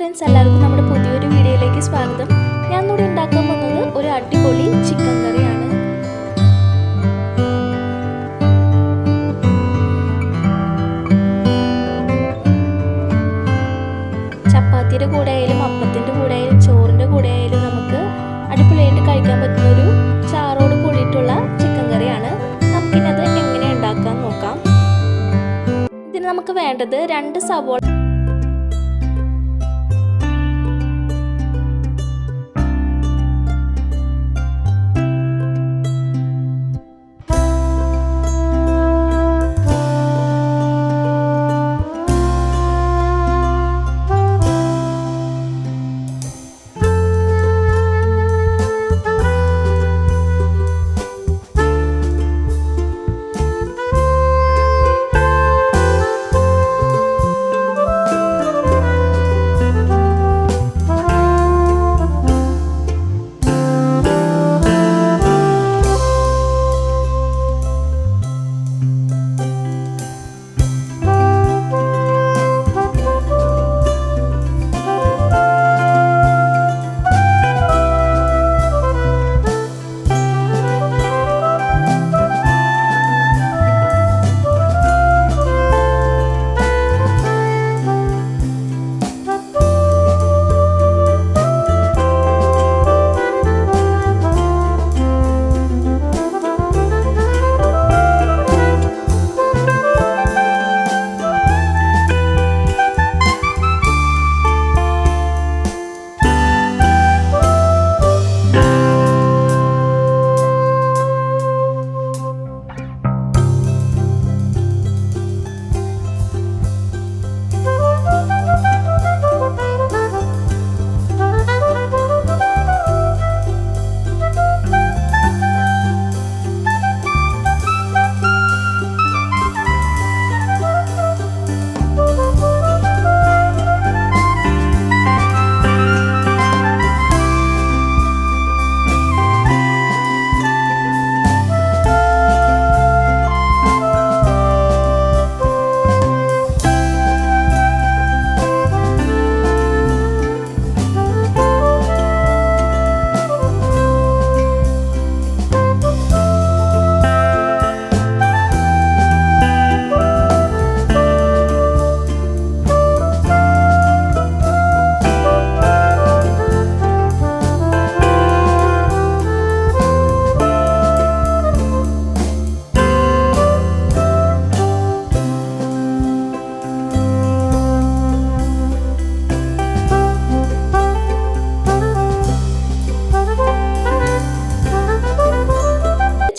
Hi friends, എല്ലാവർക്കും നമ്മുടെ പുതിയൊരു വീഡിയോയിലേക്ക് സ്വാഗതം. ഞാൻ ഇവിടെ ഉണ്ടാക്കാൻ പോകുന്നത് ഒരു അടിപൊളി ചിക്കൻ കറിയാണ്. ചപ്പാത്തിയുടെ കൂടെ ആയാലും അപ്പത്തിൻ്റെ കൂടെ ആയാലും ചോറിൻ്റെ കൂടെ ആയാലും നമുക്ക് അടിപൊളിയായിട്ട് കഴിക്കാൻ പറ്റുന്ന ഒരു ചാറോട് കൂടിയിട്ടുള്ള ചിക്കൻ കറിയാണ്. നമുക്കിനത് എങ്ങനെ ഉണ്ടാക്കാൻ നോക്കാം. ഇതിന് നമുക്ക് വേണ്ടത് 2 സവോള,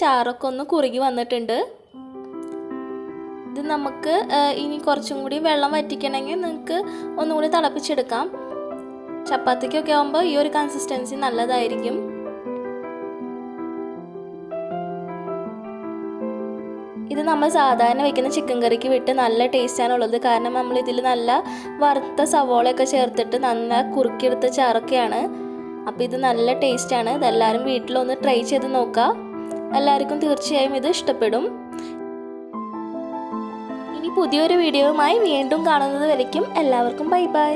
ചാറൊക്കെ ഒന്ന് കുറുകി വന്നിട്ടുണ്ട്. ഇത് നമുക്ക് ഇനി കുറച്ചും കൂടി വെള്ളം വറ്റിക്കണമെങ്കിൽ നിങ്ങൾക്ക് ഒന്നുകൂടി തിളപ്പിച്ചെടുക്കാം. ചപ്പാത്തിക്കൊക്കെ ആകുമ്പോൾ ഈ ഒരു കൺസിസ്റ്റൻസി നല്ലതായിരിക്കും. ഇത് നമ്മൾ സാധാരണ വയ്ക്കുന്ന ചിക്കൻ കറിക്ക് വിട്ട് നല്ല ടേസ്റ്റാണുള്ളത്. കാരണം നമ്മൾ ഇതിൽ നല്ല വറുത്ത സവോളയൊക്കെ ചേർത്തിട്ട് നന്നായി കുറുക്കിയെടുത്ത ചാറൊക്കെയാണ്. അപ്പോൾ ഇത് നല്ല ടേസ്റ്റാണ്. ഇതെല്ലാവരും വീട്ടിലൊന്ന് ട്രൈ ചെയ്ത് നോക്കുക. എല്ലാവർക്കും തീർച്ചയായും ഇത് ഇഷ്ടപ്പെടും. ഇനി പുതിയൊരു വീഡിയോയുമായി വീണ്ടും കാണുന്നത് വരയ്ക്കും എല്ലാവർക്കും ബൈ ബൈ.